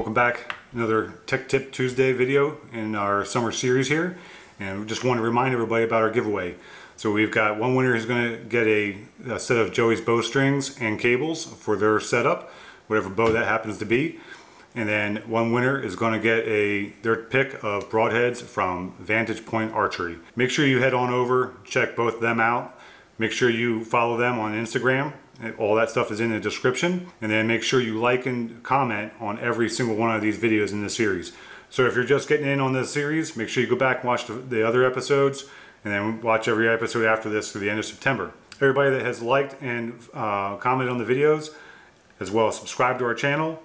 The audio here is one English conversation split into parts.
welcome back. Another Tech Tip Tuesday video in our summer series here, and we just want to remind everybody about our giveaway. So we've got one winner who's going to get a set of Joey's bowstrings and cables for their setup, whatever bow that happens to be. And then one winner is going to get their pick of broadheads from Vantage Point Archery. Make sure you head on over, check both of them out. Make sure you follow them on Instagram. All that stuff is in the description. And then make sure you like and comment on every single one of these videos in this series. So if you're just getting in on this series, make sure you go back and watch the other episodes, and then watch every episode after this through the end of September. Everybody that has liked and commented on the videos, as well as subscribed to our channel,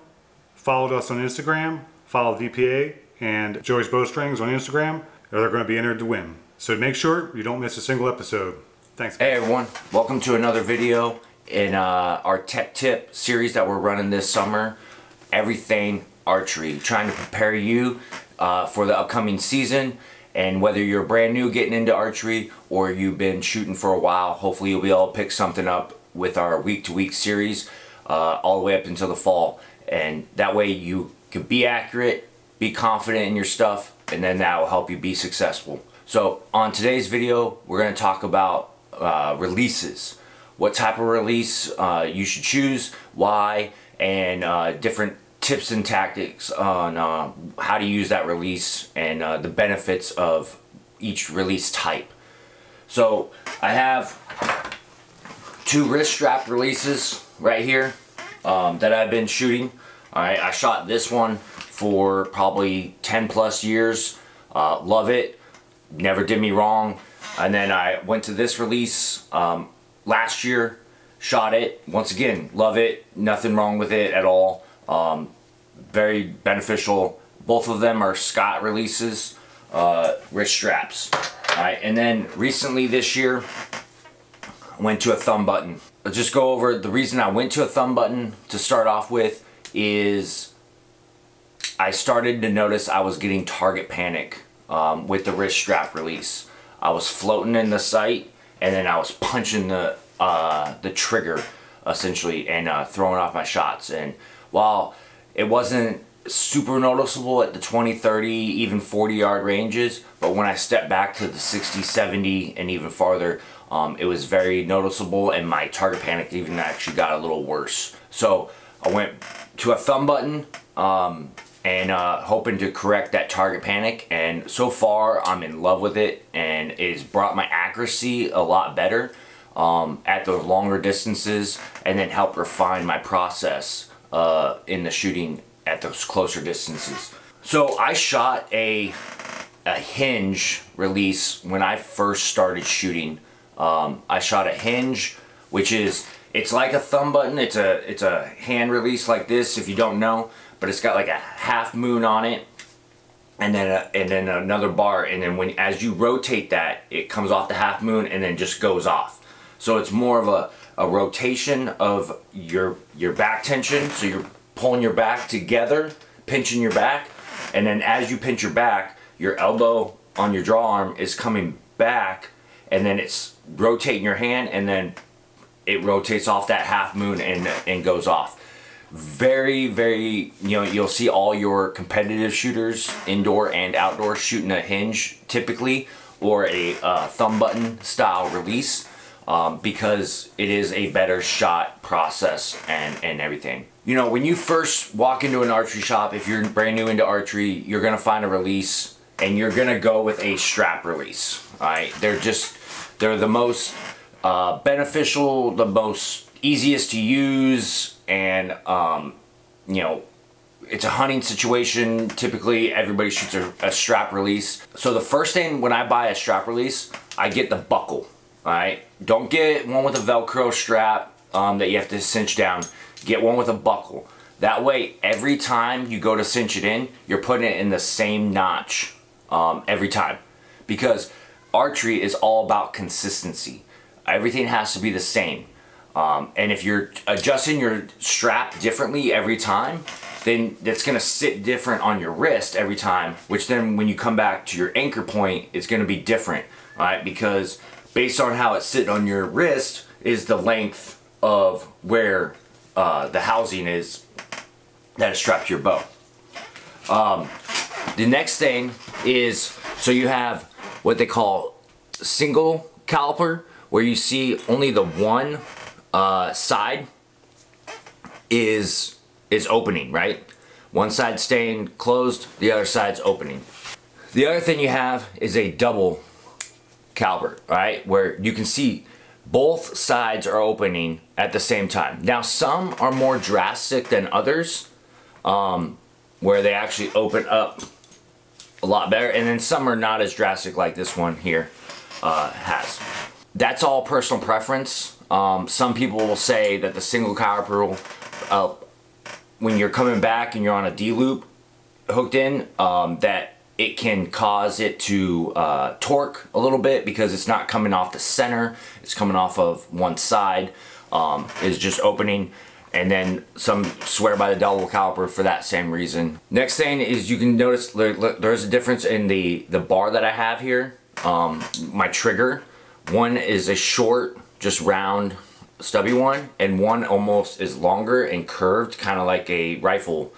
followed us on Instagram, followed VPA and Joey's Bowstrings on Instagram, they're going to be entered to win. So make sure you don't miss a single episode. Thanks. Hey everyone, welcome to another video in our Tech Tip series that we're running this summer. Everything archery, trying to prepare you for the upcoming season. And whether you're brand new getting into archery or you've been shooting for a while, hopefully you'll be able to pick something up with our week-to-week series all the way up until the fall. And that way you can be accurate, be confident in your stuff, and then that will help you be successful. So on today's video, we're going to talk about releases. What type of release you should choose, why, and different tips and tactics on how to use that release and the benefits of each release type. So I have two wrist strap releases right here that I've been shooting. Alright, I shot this one for probably 10 plus years. Love it, never did me wrong. And then I went to this release last year, shot it, once again, love it, nothing wrong with it at all. Very beneficial. Both of them are Scott releases, wrist straps. Alright, and then recently this year, I went to a thumb button. I'll just go over the reason I went to a thumb button to start off with is I started to notice I was getting target panic with the wrist strap release. I was floating in the sight, and then I was punching the trigger essentially and throwing off my shots. And while it wasn't super noticeable at the 20, 30, even 40 yard ranges, but when I stepped back to the 60, 70 and even farther, it was very noticeable, and my target panic even actually got a little worse. So I went to a thumb button and hoping to correct that target panic, and so far I'm in love with it, and it's brought my accuracy a lot better at those longer distances, and then help refine my process in the shooting at those closer distances. So I shot a hinge release when I first started shooting. I shot a hinge, which is, it's like a thumb button. It's a hand release like this, if you don't know, but it's got like a half moon on it, and then another bar, and then as you rotate that, it comes off the half moon and then just goes off. So it's more of a rotation of your back tension. So you're pulling your back together, pinching your back, and then as you pinch your back, your elbow on your draw arm is coming back, and then it's rotating your hand, and then it rotates off that half moon and goes off. Very, very, you'll see all your competitive shooters, indoor and outdoor, shooting a hinge typically, or a thumb button style release, because it is a better shot process and everything. When you first walk into an archery shop, if you're brand new into archery, you're gonna find a release and you're gonna go with a strap release. Alright, they're the most beneficial, the most easiest to use, and it's a hunting situation. Typically everybody shoots a strap release. So the first thing when I buy a strap release, I get the buckle. Alright, don't get one with a Velcro strap that you have to cinch down. Get one with a buckle. That way, every time you go to cinch it in, you're putting it in the same notch every time. Because archery is all about consistency. Everything has to be the same. And if you're adjusting your strap differently every time, then that's going to sit different on your wrist every time, which then when you come back to your anchor point, it's going to be different, right? Because based on how it's sitting on your wrist is the length of where the housing is that is strapped to your bow. The next thing is, so you have what they call single caliper, where you see only the one side is opening, right? One side staying closed, the other side's opening. The other thing you have is a double caliper, right? Where you can see both sides are opening at the same time. Now some are more drastic than others, where they actually open up a lot better, and then some are not as drastic like this one here has. That's all personal preference. Some people will say that the single caliper will, when you're coming back and you're on a D-loop hooked in, that it can cause it to torque a little bit because it's not coming off the center, it's coming off of one side, is just opening. And then some swear by the double caliper for that same reason. Next thing is, you can notice there's a difference in the bar that I have here. My trigger, one is a short, just round, stubby one, and one almost is longer and curved, kind of like a rifle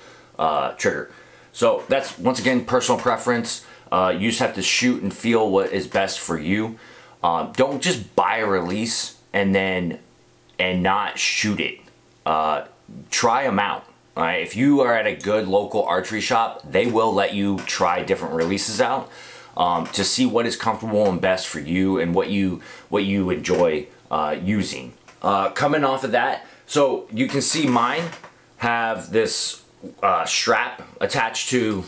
trigger. So that's, once again, personal preference. You just have to shoot and feel what is best for you. Don't just buy a release and not shoot it. Try them out. All right? If you are at a good local archery shop, they will let you try different releases out to see what is comfortable and best for you and what you enjoy using. Coming off of that, so you can see mine have this strap attached to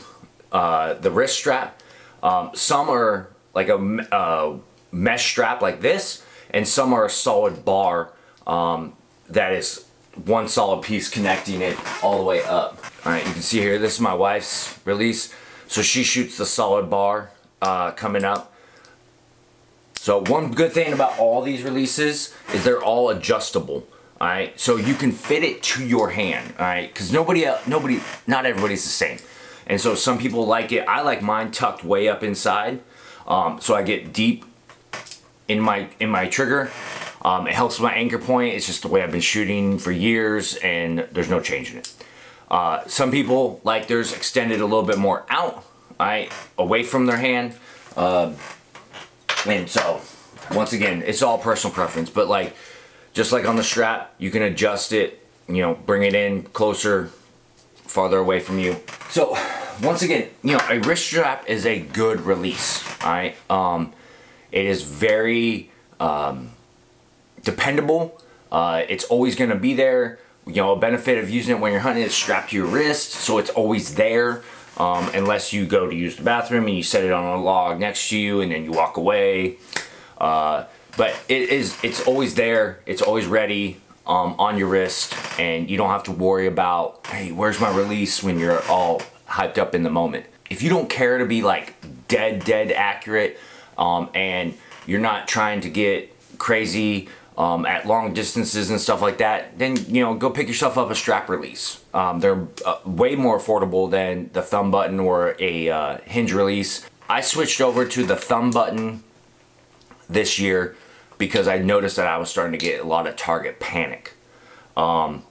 the wrist strap. Some are like a mesh strap like this, and some are a solid bar that is one solid piece connecting it all the way up. All right, you can see here, this is my wife's release. So she shoots the solid bar coming up. So one good thing about all these releases is they're all adjustable. All right, so you can fit it to your hand. All right, because not everybody's the same. And so some people like it. I like mine tucked way up inside, so I get deep in my trigger. It helps with my anchor point. It's just the way I've been shooting for years, and there's no change in it. Some people like theirs extended a little bit more out, right, away from their hand. And so, once again, it's all personal preference. But like, just like on the strap, you can adjust it, you know, bring it in closer, farther away from you. So, once again, you know, a wrist strap is a good release, all right? It is very dependable. It's always going to be there. You know, a benefit of using it when you're hunting is strapped to your wrist, so it's always there. Unless you go to use the bathroom and you set it on a log next to you and then you walk away. But it's always there. It's always ready on your wrist, and you don't have to worry about, hey, where's my release, when you're all hyped up in the moment. If you don't care to be like dead accurate, and you're not trying to get crazy at long distances and stuff like that, then, you know, go pick yourself up a strap release. They're way more affordable than the thumb button or a hinge release. I switched over to the thumb button this year because I noticed that I was starting to get a lot of target panic. And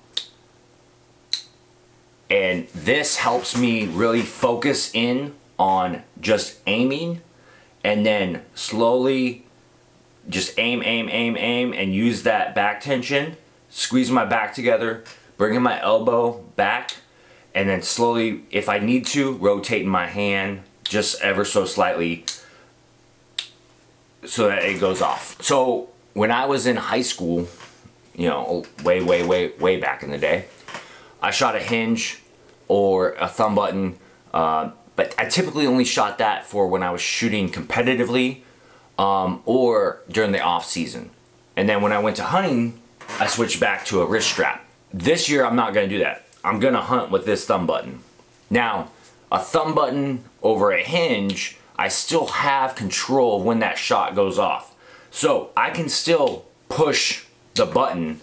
this helps me really focus in on just aiming, and then slowly just aim, and use that back tension, squeeze my back together, bringing my elbow back, and then slowly, if I need to, rotating my hand just ever so slightly so that it goes off. So when I was in high school, you know, way back in the day, I shot a hinge or a thumb button, but I typically only shot that for when I was shooting competitively, or during the off season. And then when I went to hunting, I switched back to a wrist strap. This year, I'm not gonna do that. I'm gonna hunt with this thumb button. Now, a thumb button over a hinge, I still have control of when that shot goes off. So I can still push the button,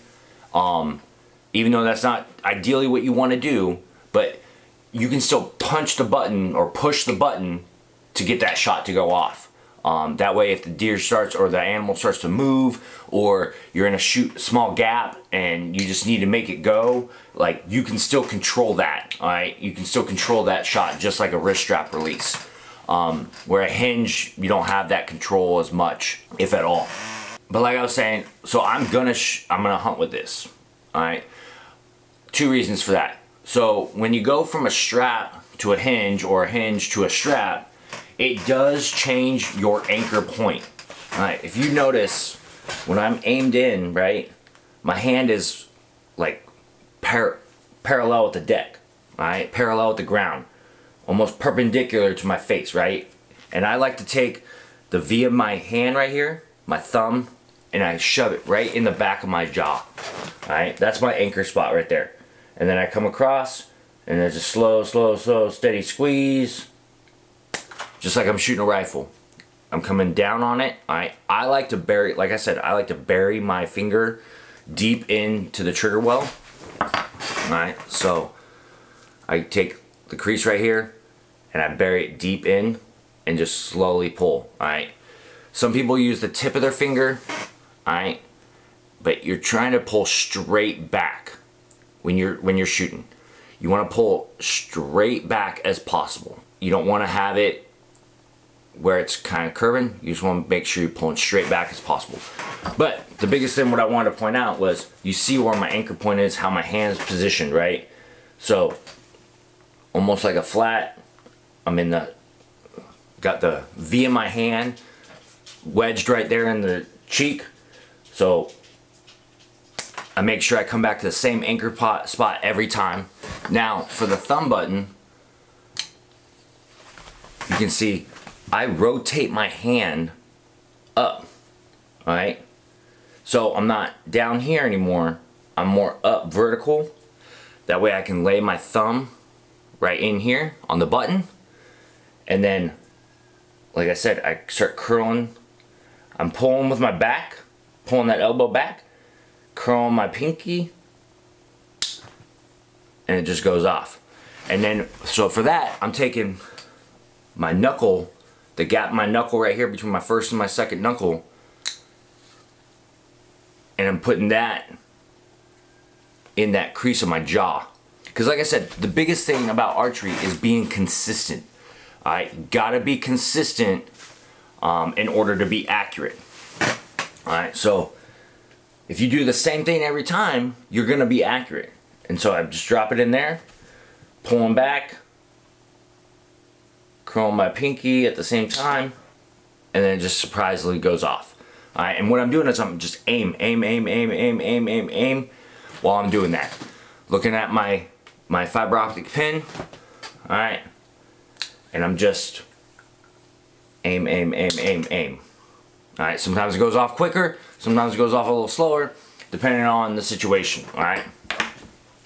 even though that's not ideally what you wanna do, but you can still punch the button or push the button to get that shot to go off. That way if the deer starts or the animal starts to move, or you're in a small gap and you just need to make it go, like, you can still control that, all right? You can still control that shot just like a wrist strap release. Where a hinge, you don't have that control as much, if at all. But like I was saying, so I'm gonna hunt with this, all right? 2 reasons for that. So when you go from a strap to a hinge, or a hinge to a strap, it does change your anchor point. All right, if you notice, when I'm aimed in, right, my hand is like parallel with the deck, all right, parallel with the ground, almost perpendicular to my face, right? And I like to take the V of my hand right here, my thumb, and I shove it right in the back of my jaw, all right? That's my anchor spot right there. And then I come across, and there's a slow, steady squeeze, just like I'm shooting a rifle. I'm coming down on it. I like to bury, like I said, I like to bury my finger deep into the trigger well. Alright, so I take the crease right here and I bury it deep in and just slowly pull. Alright, some people use the tip of their finger, alright, but you're trying to pull straight back when you're shooting. You want to pull straight back as possible. You don't want to have it where it's kind of curving. You just want to make sure you're pulling straight back as possible. But the biggest thing what I wanted to point out was, you see where my anchor point is, how my hand's positioned, right? So almost like a flat, I'm in the, got the V in my hand wedged right there in the cheek. So I make sure I come back to the same anchor spot every time. Now for the thumb button, you can see I rotate my hand up, alright? So I'm not down here anymore, I'm more up vertical. That way I can lay my thumb right in here on the button. And then, like I said, I start curling. I'm pulling with my back, pulling that elbow back, curling my pinky, and it just goes off. And then, so for that, I'm taking my knuckle, the gap in my knuckle right here between my first and my second knuckle, and I'm putting that in that crease of my jaw. Because like I said, the biggest thing about archery is being consistent. Alright, gotta be consistent in order to be accurate. Alright, so if you do the same thing every time, you're gonna be accurate. And so I just drop it in there, pulling back, curling my pinky at the same time, and then it just surprisingly goes off. Alright, and what I'm doing is I'm just aim while I'm doing that. Looking at my fiber optic pin, alright, and I'm just aim. Alright, sometimes it goes off quicker, sometimes it goes off a little slower, depending on the situation, alright?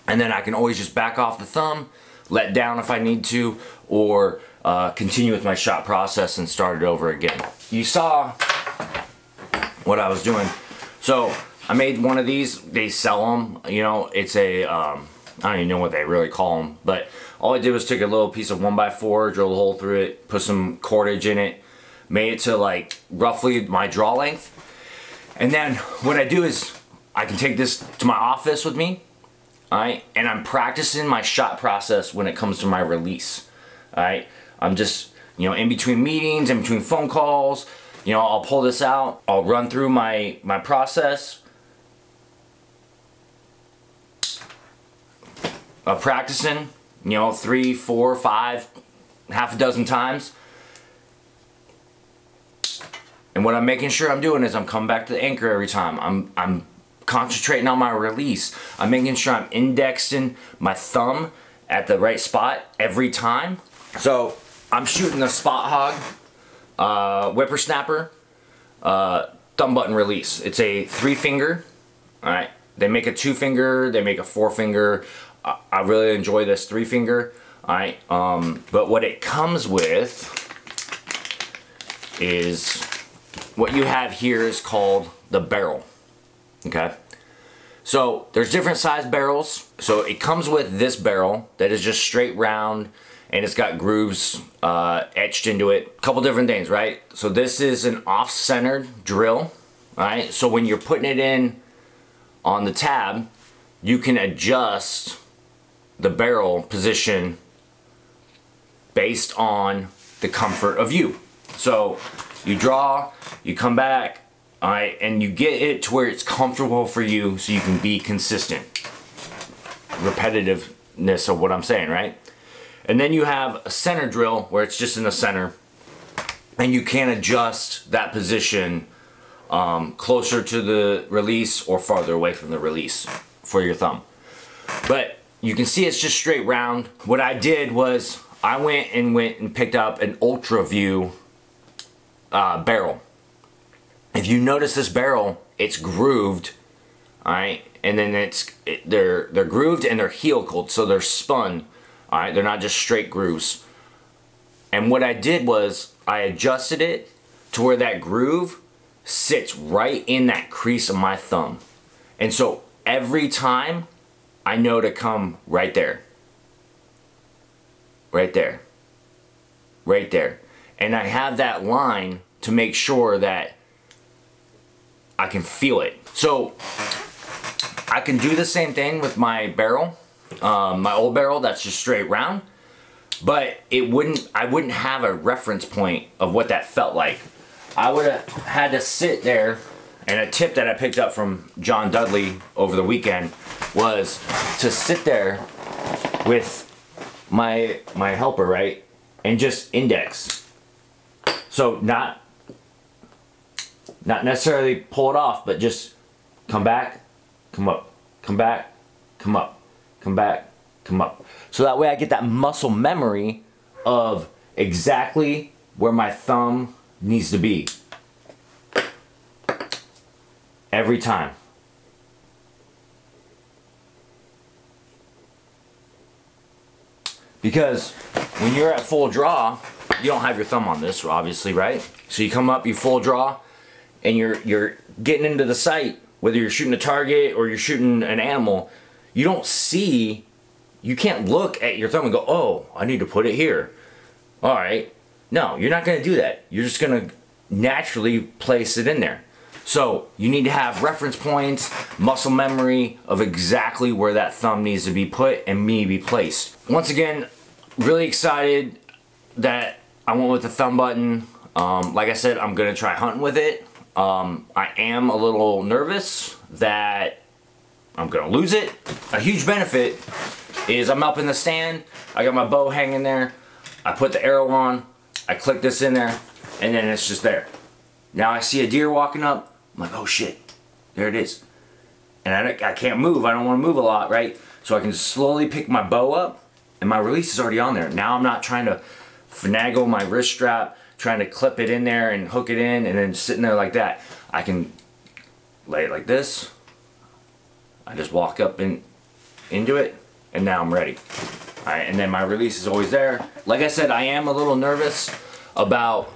And then I can always just back off the thumb, let down if I need to, or continue with my shot process and start it over again. You saw what I was doing. So I made one of these. They sell them, you know, it's a I don't even know what they really call them, but all I did was take a little piece of 1x4, drill a hole through it, put some cordage in it, made it to like roughly my draw length. And then what I do is I can take this to my office with me, alright, and I'm practicing my shot process when it comes to my release. Alright, I'm just, you know, in between meetings, in between phone calls, you know, I'll pull this out, I'll run through my process of practicing, you know, 3, 4, 5, half a dozen times. And what I'm making sure I'm doing is I'm coming back to the anchor every time. I'm concentrating on my release. I'm making sure I'm indexing my thumb at the right spot every time. So I'm shooting a spot hog, whippersnapper, thumb button release. It's a 3-finger. All right. They make a 2-finger. They make a 4-finger. I really enjoy this 3-finger. All right. But what it comes with is what you have here is called the barrel. Okay. So there's different size barrels. So it comes with this barrel that is just straight round and it's got grooves etched into it. A couple different things, right? So this is an off-centered drill, right? So when you're putting it in on the tab, you can adjust the barrel position based on the comfort of you. So you draw, you come back, all right, and you get it to where it's comfortable for you so you can be consistent. Repetitiveness of what I'm saying, right? And then you have a center drill where it's just in the center and you can adjust that position closer to the release or farther away from the release for your thumb. But you can see it's just straight round. What I did was I went and picked up an Ultra View barrel. If you notice this barrel, it's grooved, all right, and then they're grooved and they're helical, so they're spun, all right, they're not just straight grooves. And what I did was I adjusted it to where that groove sits right in that crease of my thumb, and so every time I know to come right there, right there, right there, and I have that line to make sure that I can feel it. So I can do the same thing with my barrel, my old barrel that's just straight round, but I wouldn't have a reference point of what that felt like. I would have had to sit there, and a tip that I picked up from John Dudley over the weekend was to sit there with my helper, right, and just index. So not necessarily pull it off, but just come back, come up, come back, come up, come back, come up. So that way I get that muscle memory of exactly where my thumb needs to be every time. Because when you're at full draw, you don't have your thumb on this, obviously, right? So you come up, you full draw, and you're getting into the sight, whether you're shooting a target or you're shooting an animal, you don't see, you can't look at your thumb and go, oh, I need to put it here. All right. No, you're not going to do that. You're just going to naturally place it in there. So you need to have reference points, muscle memory of exactly where that thumb needs to be put and be placed. Once again, really excited that I went with the thumb button. Like I said, I'm going to try hunting with it. I am a little nervous that I'm gonna lose it. A huge benefit is I'm up in the stand, I got my bow hanging there, I put the arrow on, I click this in there, and then it's just there. Now I see a deer walking up, I'm like, oh shit, there it is. And I can't move, I don't want to move a lot, right? So I can slowly pick my bow up, and my release is already on there. Now I'm not trying to finagle my wrist strap, trying to clip it in there and hook it in and then sitting there like that. I can lay it like this. I just walk up into it, and now I'm ready. All right, and then my release is always there. Like I said, I am a little nervous about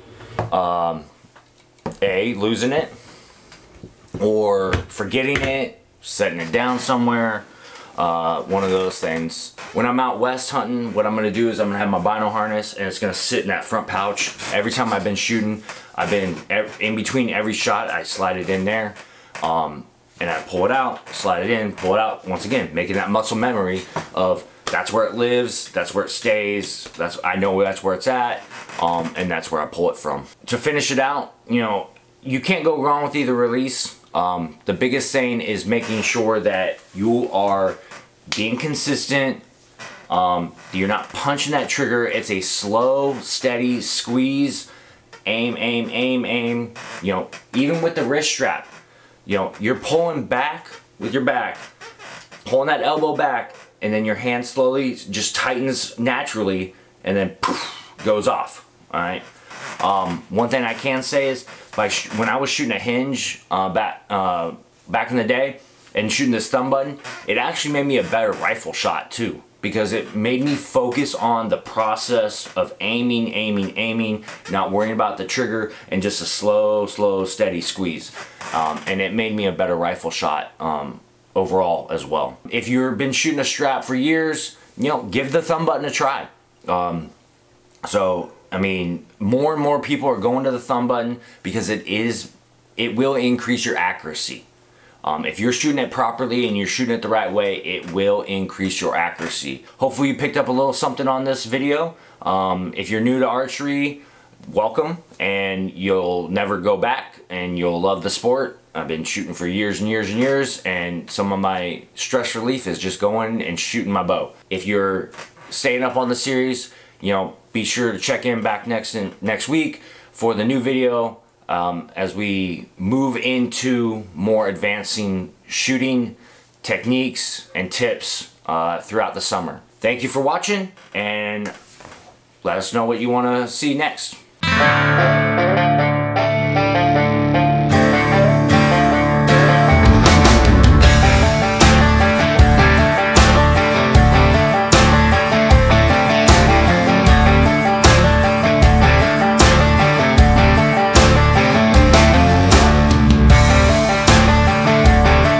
losing it or forgetting it, setting it down somewhere. One of those things. When I'm out west hunting, what I'm going to do is I'm going to have my bino harness, and it's going to sit in that front pouch. Every time I've been shooting, in between every shot, I slide it in there, and I pull it out, slide it in, pull it out. Once again, making that muscle memory of that's where it lives, that's where it stays, I know that's where it's at, and that's where I pull it from. To finish it out, you know, you can't go wrong with either release. The biggest thing is making sure that you are being consistent. You're not punching that trigger. It's a slow, steady squeeze. Aim, aim, aim, aim. You know, even with the wrist strap, you know, you're pulling back with your back, pulling that elbow back, and then your hand slowly just tightens naturally, and then poof, goes off. All right. One thing I can say is, when I was shooting a hinge back in the day and shooting this thumb button, it actually made me a better rifle shot too, because it made me focus on the process of aiming, not worrying about the trigger, and just a slow, steady squeeze. And it made me a better rifle shot overall as well. If you've been shooting a strap for years, you know, give the thumb button a try. So, I mean, more and more people are going to the thumb button because it will increase your accuracy. If you're shooting it properly and you're shooting it the right way, it will increase your accuracy. Hopefully you picked up a little something on this video. If you're new to archery, welcome, and you'll never go back and you'll love the sport. I've been shooting for years and years and years, and some of my stress relief is just going and shooting my bow. If you're staying up on the series, you know, be sure to check in back next week for the new video as we move into more advancing shooting techniques and tips throughout the summer. Thank you for watching, and let us know what you want to see next.